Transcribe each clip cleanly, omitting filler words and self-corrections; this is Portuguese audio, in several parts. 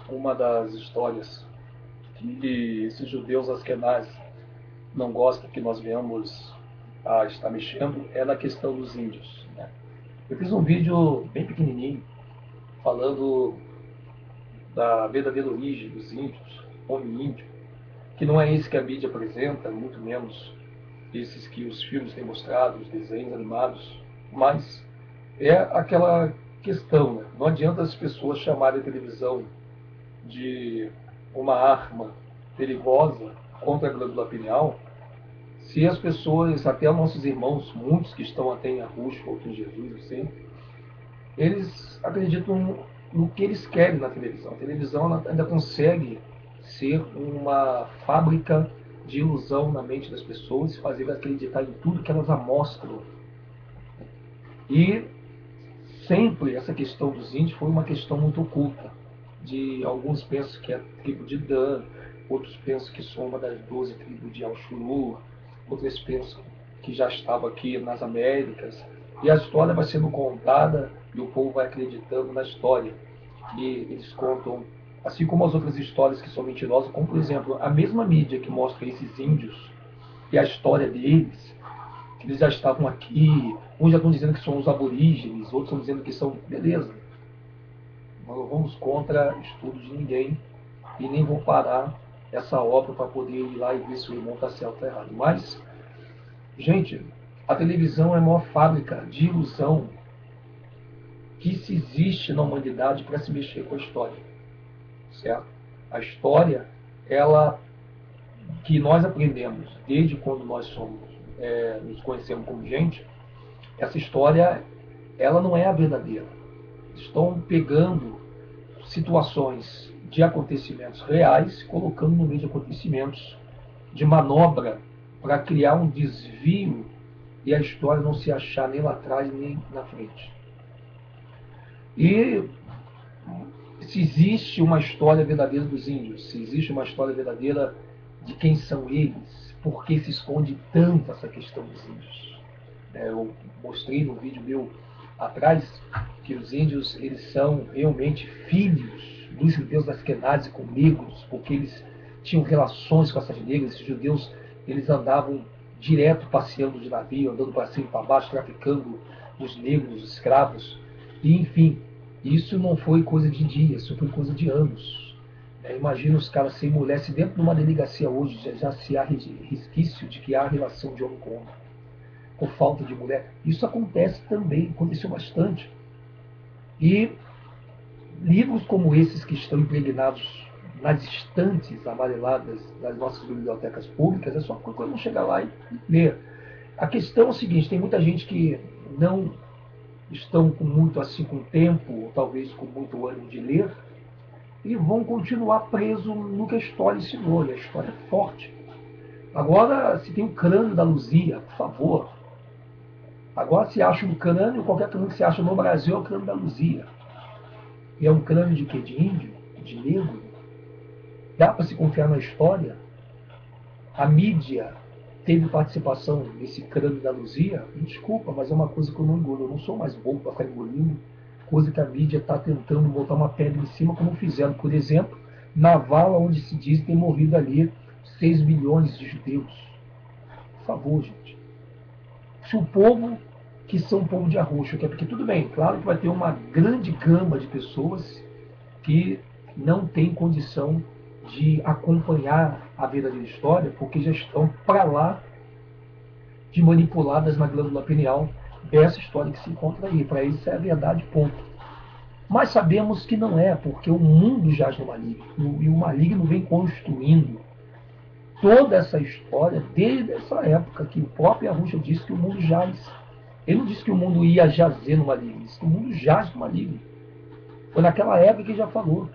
uma das histórias que esses judeus askenazes não gostam que nós venhamos a estar mexendo é na questão dos índios, né? Eu fiz um vídeo bem pequenininho falando da verdadeira origem dos índios, homem índio, que não é esse que a mídia apresenta, muito menos esses que os filmes têm mostrado, os desenhos animados, mas é aquela questão, né? Não adianta as pessoas chamarem a televisão de uma arma perigosa contra a glândula pineal, se as pessoas, até nossos irmãos, muitos que estão até em Arruxo, outros em Jesus, assim, eles acreditam no que eles querem na televisão. A televisão ainda consegue ser uma fábrica de ilusão na mente das pessoas e fazer acreditar em tudo que elas amostram. E sempre essa questão dos índios foi uma questão muito oculta. De alguns pensam que é a tribo de Dan, outros pensam que são uma das 12 tribos de Alxuru, outros pensam que já estava aqui nas Américas. E a história vai sendo contada e o povo vai acreditando na história. E eles contam, assim como as outras histórias que são mentirosas, como por exemplo, a mesma mídia que mostra esses índios e a história deles, que eles já estavam aqui, uns já estão dizendo que são os aborígenes, outros estão dizendo que são. Beleza, nós não vamos contra estudos de ninguém e nem vou parar essa obra para poder ir lá e ver se o irmão está certo ou está errado. Mas, gente, a televisão é a maior fábrica de ilusão que se existe na humanidade para se mexer com a história, certo? A história, ela que nós aprendemos desde quando nós somos, nos conhecemos como gente, essa história, ela não é a verdadeira. Estão pegando situações de acontecimentos reais, colocando no meio de acontecimentos de manobra para criar um desvio e a história não se achar nem lá atrás nem na frente. E se existe uma história verdadeira dos índios, se existe uma história verdadeira de quem são eles, por que se esconde tanto essa questão dos índios? Eu mostrei no vídeo meu atrás que os índios eles são realmente filhos dos judeus askenazes com negros, porque eles tinham relações com essas negras. Esses judeus eles andavam direto passeando de navio, andando para cima e para baixo, traficando os negros, os escravos. E, enfim, isso não foi coisa de dias, isso foi coisa de anos. Imagina os caras sem mulher, se dentro de uma delegacia hoje já se há resquício de que há relação de homem com homem, por falta de mulher. Isso acontece também, aconteceu bastante. E livros como esses que estão impregnados nas estantes amareladas das nossas bibliotecas públicas, é só quando não chegar lá e ler. A questão é o seguinte, tem muita gente que não estão com muito assim com tempo, ou talvez com muito ânimo de ler, e vão continuar presos no que a história ensinou, e a história é forte. Agora, se tem o crânio da Luzia, por favor. Agora se acha um crânio, qualquer crânio que se acha no Brasil é o crânio da Luzia. E é um crânio de quê? De índio? De negro? Dá para se confiar na história? A mídia teve participação nesse crânio da Luzia? Me desculpa, mas é uma coisa que eu não engulo. Eu não sou mais bobo para ficar engolindo coisa que a mídia está tentando botar uma pedra em cima, como fizeram, por exemplo, na vala onde se diz que tem morrido ali 6 milhões de judeus. Por favor, gente. Se o povo que são um povo de arroxo, que é porque tudo bem, claro que vai ter uma grande gama de pessoas que não tem condição de acompanhar a verdadeira história, porque já estão para lá de manipuladas na glândula pineal dessa história que se encontra aí. Para eles isso é a verdade, ponto. Mas sabemos que não é, porque o mundo jaz no maligno, e o maligno vem construindo toda essa história desde essa época que o próprio Arruxa disse que o mundo jaz. Ele não disse que o mundo ia jazer no maligno, ele disse que o mundo jaz no maligno. Foi naquela época que ele já falou.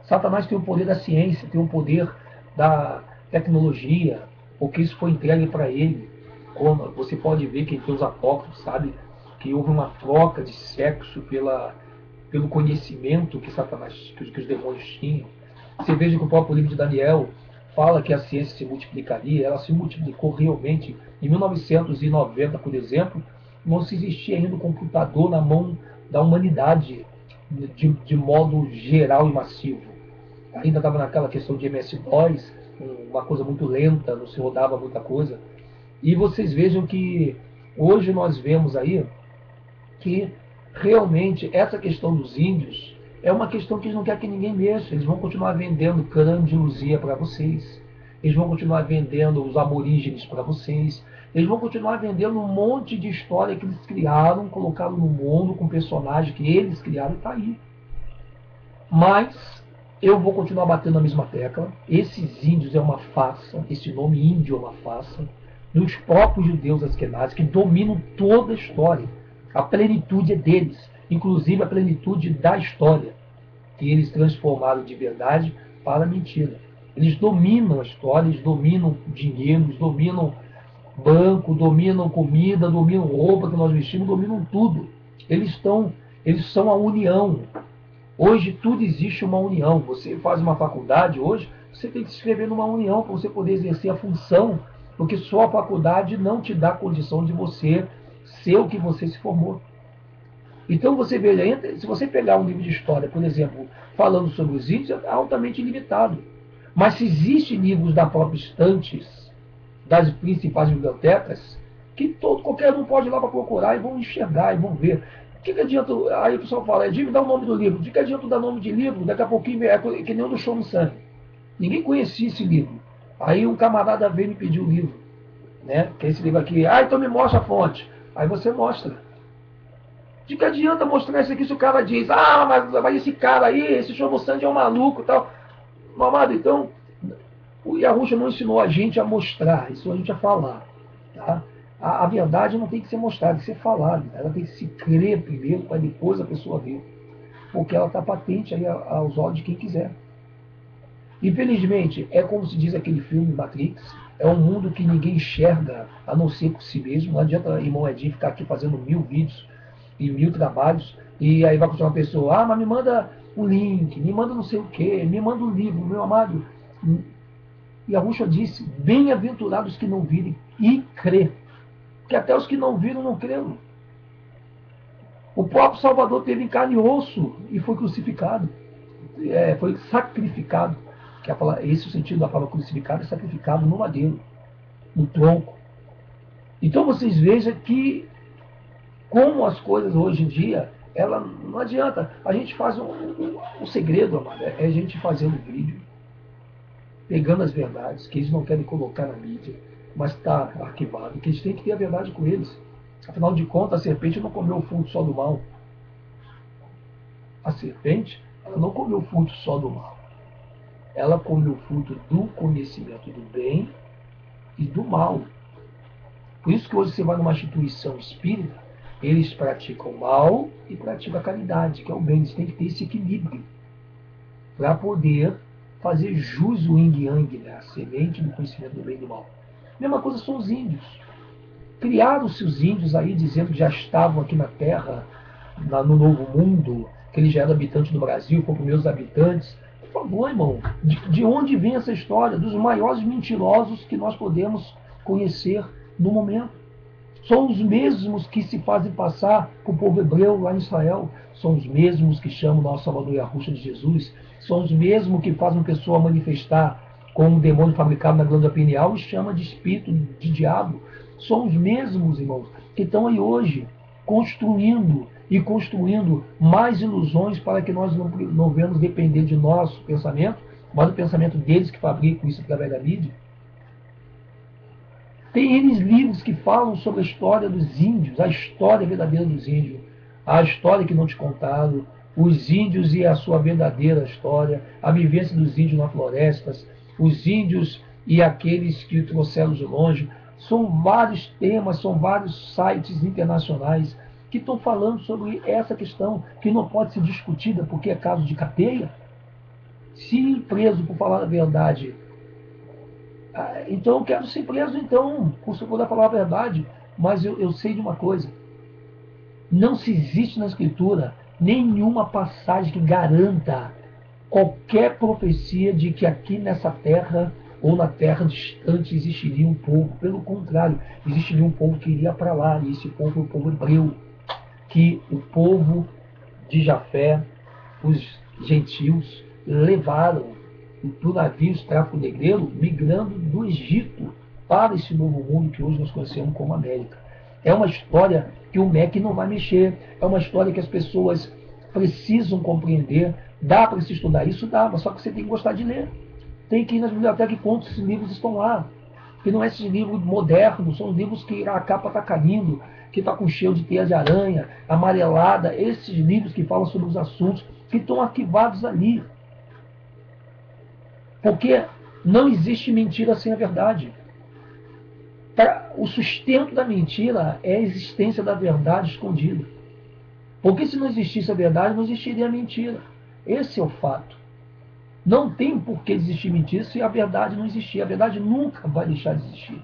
Satanás tem o poder da ciência, tem o poder da tecnologia, porque isso foi entregue para ele. Como você pode ver, quem tem os apócrifos sabe que houve uma troca de sexo pelo conhecimento que Satanás, que os demônios tinham. Você veja que o próprio livro de Daniel fala que a ciência se multiplicaria, ela se multiplicou realmente. Em 1990, por exemplo, não se existia ainda o computador na mão da humanidade de modo geral e massivo. ainda estava naquela questão de MS-DOS, uma coisa muito lenta, não se rodava muita coisa. E vocês vejam que hoje nós vemos aí que realmente essa questão dos índios é uma questão que eles não querem que ninguém mexa. Eles vão continuar vendendo crânio de Luzia para vocês. Eles vão continuar vendendo os aborígenes para vocês. Eles vão continuar vendendo um monte de história que eles criaram, colocaram no mundo com personagens que eles criaram e está aí. Mas eu vou continuar batendo na mesma tecla. Esses índios é uma farsa. Esse nome índio é uma farsa. Dos próprios judeus askenazes que dominam toda a história. A plenitude é deles, inclusive a plenitude da história, que eles transformaram de verdade para mentira. Eles dominam a história, eles dominam dinheiro, eles dominam banco, dominam comida, dominam roupa que nós vestimos, dominam tudo. Eles são a união. Hoje tudo existe uma união. Você faz uma faculdade hoje, você tem que se inscrever numa união para você poder exercer a função, porque só a faculdade não te dá condição de você ser o que você se formou. Então você vê, se você pegar um livro de história, por exemplo, falando sobre os índios, é altamente limitado. Mas se existem livros da própria estantes, das principais bibliotecas, que qualquer um pode ir lá para procurar e vão enxergar e vão ver. O que adianta? Aí o pessoal fala, me dá o nome do livro. De que adianta dar nome de livro? Daqui a pouquinho é que nem o do Show no Sangue. Ninguém conhecia esse livro. Aí um camarada veio e me pediu o livro, né? Que é esse livro aqui. Então me mostra a fonte. Aí você mostra. De que adianta mostrar isso aqui se o cara diz, mas esse cara aí, esse Show Sandy é um maluco e tal. Mamado, então, o Yahusha não ensinou a gente a mostrar, ensinou a gente a falar. Tá? A verdade não tem que ser mostrada, tem que ser falada. Ela tem que se crer primeiro, para depois a pessoa ver. Porque ela está patente aí aos olhos de quem quiser. Infelizmente, é como se diz aquele filme Matrix, é um mundo que ninguém enxerga a não ser por si mesmo. Não adianta irmão Edinho ficar aqui fazendo 1000 vídeos e 1000 trabalhos, e aí vai continuar uma pessoa, mas me manda um link, me manda não sei o que, me manda um livro, meu amado. E a Yahusha disse, bem-aventurados que não virem e crê. Porque até os que não viram não creram. O próprio Salvador teve em carne e osso e foi crucificado. Foi sacrificado. Esse é o sentido da palavra crucificado, é sacrificado no madeiro, no tronco. Então vocês vejam que como as coisas hoje em dia, ela não adianta. A gente faz o segredo, amado, é a gente fazendo vídeo, pegando as verdades que eles não querem colocar na mídia, mas está arquivado, que eles têm que ter a verdade com eles. Afinal de contas, a serpente não comeu o fruto só do mal. A serpente, ela não comeu o fruto só do mal. Ela comeu o fruto do conhecimento do bem e do mal. Por isso que hoje você vai numa instituição espírita, eles praticam o mal e praticam a caridade, que é o bem. Eles têm que ter esse equilíbrio para poder fazer jus o yin-yang, né? A semente do conhecimento do bem e do mal. Mesma coisa são os índios. Criaram-se os índios aí dizendo que já estavam aqui na Terra, no Novo Mundo, que eles já eram habitantes do Brasil, como primeiros habitantes. Por favor, irmão, de onde vem essa história? Dos maiores mentirosos que nós podemos conhecer no momento. São os mesmos que se fazem passar por povo hebreu lá em Israel. São os mesmos que chamam o nosso Salvador Yahusha de Jesus. São os mesmos que fazem uma pessoa manifestar com um demônio fabricado na glândula pineal e chama de espírito, de diabo. São os mesmos, irmãos, que estão aí hoje construindo mais ilusões para que nós não venhamos depender de nosso pensamento, mas do pensamento deles que fabricam isso através da mídia. Tem eles livros que falam sobre a história dos índios, a história verdadeira dos índios, a história que não te contaram, os índios e a sua verdadeira história, a vivência dos índios nas florestas, os índios e aqueles que o trouxeram de longe. São vários temas, são vários sites internacionais que estão falando sobre essa questão, que não pode ser discutida porque é caso de cadeia. Se preso por falar a verdade, então eu quero ser preso, então, se eu puder falar a verdade. Mas eu sei de uma coisa: não se existe na Escritura nenhuma passagem que garanta qualquer profecia de que aqui nessa terra ou na terra distante existiria um povo. Pelo contrário, existiria um povo que iria para lá, e esse povo é o povo hebreu, que o povo de Jafé, os gentios, levaram do navio tráfico negreiro migrando do Egito para esse novo mundo que hoje nós conhecemos como América. É uma história que o MEC não vai mexer, é uma história que as pessoas precisam compreender. Dá para se estudar isso? Dá, mas só que você tem que gostar de ler. Tem que ir nas bibliotecas e quantos esses livros estão lá. Que não é esses livros modernos, são livros que a capa está caindo, que está com cheiro de teia de aranha, amarelada, esses livros que falam sobre os assuntos que estão arquivados ali. Porque não existe mentira sem a verdade. O sustento da mentira é a existência da verdade escondida. Porque se não existisse a verdade, não existiria a mentira. Esse é o fato. Não tem por que existir mentira se a verdade não existir. A verdade nunca vai deixar de existir.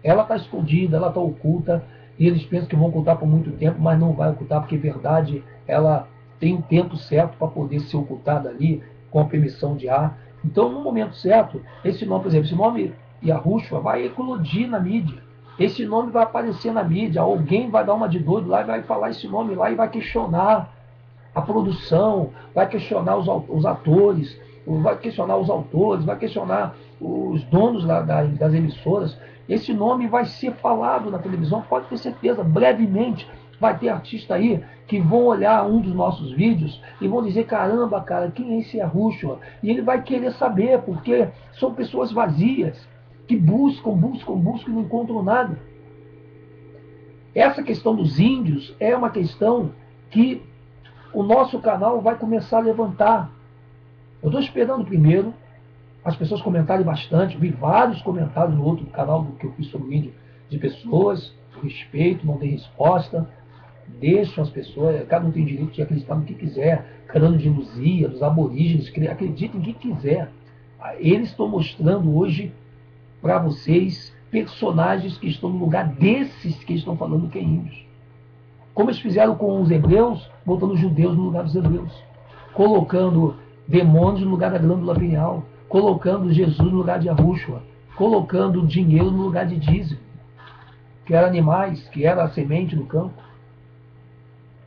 Ela está escondida, ela está oculta, e eles pensam que vão ocultar por muito tempo, mas não vai ocultar, porque a verdade ela tem um tempo certo para poder ser ocultada ali, com a permissão de ar. Então, no momento certo, esse nome, por exemplo, esse nome Yahushua vai eclodir na mídia. Esse nome vai aparecer na mídia. Alguém vai dar uma de doido lá e vai falar esse nome lá e vai questionar a produção, vai questionar os atores, vai questionar os autores, vai questionar os donos das emissoras. Esse nome vai ser falado na televisão, pode ter certeza, brevemente. Vai ter artista aí que vão olhar um dos nossos vídeos e vão dizer, caramba, cara, quem é esse Yahushua? E ele vai querer saber, porque são pessoas vazias, que buscam e não encontram nada. Essa questão dos índios é uma questão que o nosso canal vai começar a levantar. Eu estou esperando primeiro as pessoas comentarem bastante. Vi vários comentários no outro canal que eu fiz sobre o índio, de pessoas, respeito, não tem resposta. Deixam as pessoas, cada um tem direito de acreditar no que quiser, crânio de Luzia, dos aborígenes, acreditem em quem quiser. Eles estão mostrando hoje para vocês personagens que estão no lugar desses que estão falando que é índios. Como eles fizeram com os hebreus, botando os judeus no lugar dos hebreus, colocando demônios no lugar da glândula pineal, colocando Jesus no lugar de Yahushua, colocando dinheiro no lugar de dízimo, que eram animais, que era a semente do campo.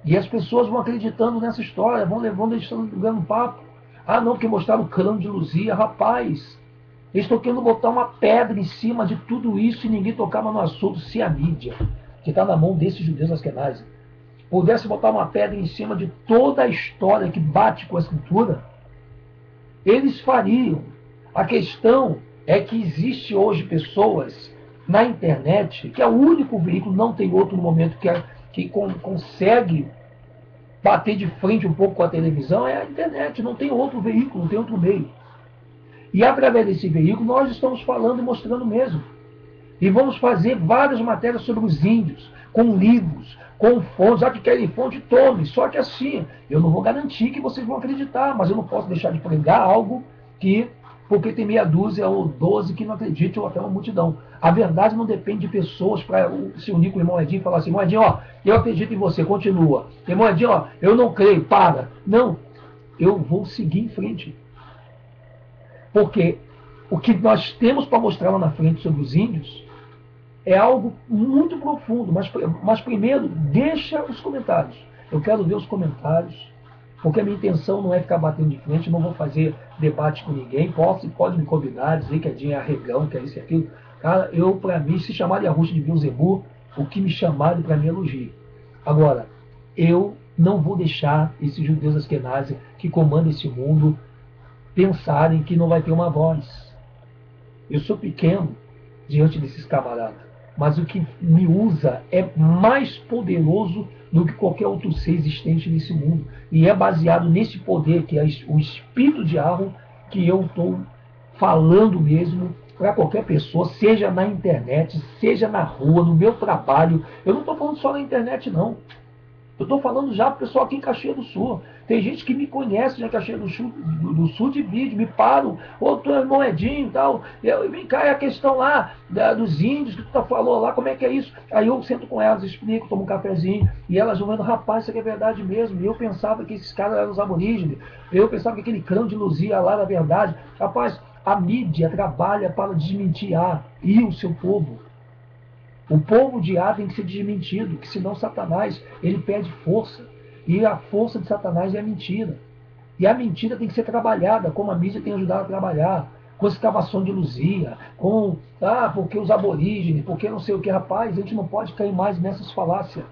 E as pessoas vão acreditando nessa história, vão levando, eles estão jogando papo. Ah, não, porque mostraram o crânio de Luzia. Rapaz, eles estão querendo botar uma pedra em cima de tudo isso e ninguém tocava no assunto se a mídia, que está na mão desses judeus askenazes, pudesse botar uma pedra em cima de toda a história que bate com a escritura, eles fariam. A questão é que existe hoje pessoas na internet, que é o único veículo, não tem outro no momento que consegue bater de frente um pouco com a televisão, é a internet, não tem outro veículo, não tem outro meio. E através desse veículo nós estamos falando e mostrando mesmo. E vamos fazer várias matérias sobre os índios, com livros, com fontes. Já que querem fonte, tome. Só que assim, eu não vou garantir que vocês vão acreditar, mas eu não posso deixar de pregar algo que, porque tem meia dúzia ou 12 que não acreditam, ou até uma multidão. A verdade não depende de pessoas para se unir com o irmão Edinho e falar assim, irmão Edinho, ó, eu acredito em você, continua. Irmão Edinho, ó, eu não creio, para. Não, eu vou seguir em frente. Porque o que nós temos para mostrar lá na frente sobre os índios é algo muito profundo. Mas primeiro, deixa os comentários. Eu quero ver os comentários, porque a minha intenção não é ficar batendo de frente, não vou fazer debate com ninguém. Pode me convidar, dizer que a Dinha é arregão, que é isso e aquilo. Cara, para mim, se chamar de Yahushua de Beelzebub, o que me chamarem para mim é elogio. Agora, eu não vou deixar esses judeus askenazes que comandam esse mundo pensarem que não vai ter uma voz. Eu sou pequeno diante desses camaradas, mas o que me usa é mais poderoso do que qualquer outro ser existente nesse mundo. E é baseado nesse poder, que é o espírito de Arro, que eu estou falando mesmo para qualquer pessoa, seja na internet, seja na rua, no meu trabalho. Eu não estou falando só na internet, não. Eu estou falando já para o pessoal aqui em Caxias do Sul. Tem gente que me conhece já em Caxias do Sul de vídeo, me param, ô, tu é moedinho e tal. Vem cá, é a questão lá dos índios que tu falou lá, como é que é isso? Aí eu sento com elas, explico, tomo um cafezinho, e elas vão vendo, rapaz, isso aqui é verdade mesmo. E eu pensava que esses caras eram os aborígenes, eu pensava que aquele crânio de Luzia lá era verdade. Rapaz, a mídia trabalha para desmentir e o seu povo. O povo de Á tem que ser desmentido, que senão Satanás ele perde força. E a força de Satanás é a mentira. E a mentira tem que ser trabalhada, como a mídia tem ajudado a trabalhar, com escavação de Luzia, com, porque os aborígenes, porque não sei o que, rapaz, a gente não pode cair mais nessas falácias.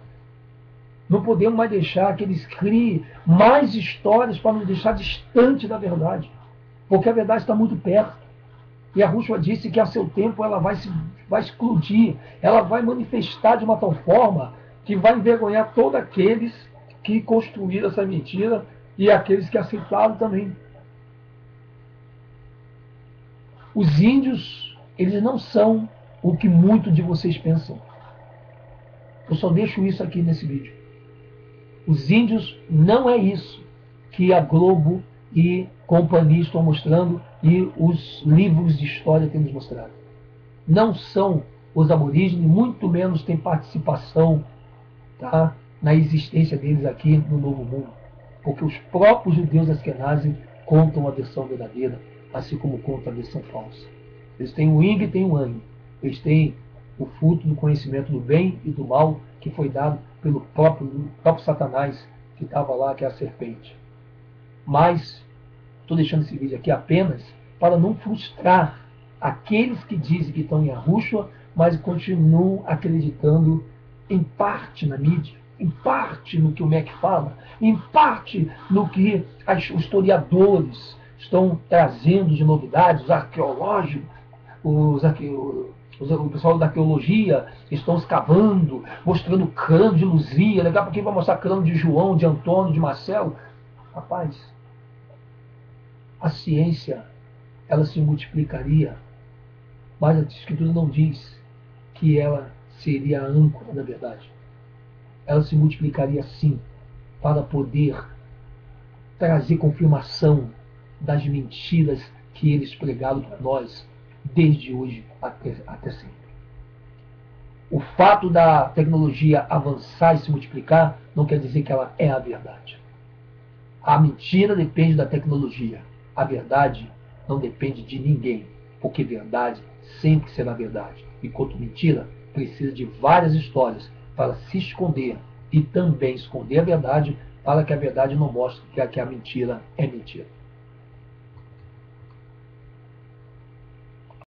Não podemos mais deixar que eles criem mais histórias para nos deixar distante da verdade, porque a verdade está muito perto. E a Rússia disse que a seu tempo ela vai explodir, ela vai manifestar de uma tal forma que vai envergonhar todos aqueles que construíram essa mentira e aqueles que aceitaram também. Os índios, eles não são o que muitos de vocês pensam. Eu só deixo isso aqui nesse vídeo. Os índios não é isso que a Globo e companhia estão mostrando e os livros de história têm nos mostrado. Não são os aborígenes, muito menos têm participação, tá, na existência deles aqui no Novo Mundo. Porque os próprios judeus askenazes contam a versão verdadeira, assim como contam a versão falsa. Eles têm o yin e têm o yang. Eles têm o fruto do conhecimento do bem e do mal que foi dado pelo próprio Satanás que estava lá, que é a serpente. Mas estou deixando esse vídeo aqui apenas para não frustrar aqueles que dizem que estão em Yahushua, mas continuam acreditando em parte na mídia, em parte no que o MEC fala, em parte no que os historiadores estão trazendo de novidades, os arqueológicos, o pessoal da arqueologia estão escavando, mostrando crânio de Luzia, legal porque vai mostrar crânio de João, de Antônio, de Marcelo. Rapaz, a ciência, ela se multiplicaria, mas a Escritura não diz que ela seria a âncora da verdade. Ela se multiplicaria sim, para poder trazer confirmação das mentiras que eles pregaram para nós, desde hoje até sempre. O fato da tecnologia avançar e se multiplicar não quer dizer que ela é a verdade. A mentira depende da tecnologia. A verdade não depende de ninguém, porque verdade sempre será verdade. Enquanto mentira precisa de várias histórias para se esconder e também esconder a verdade, para que a verdade não mostre que a mentira é mentira.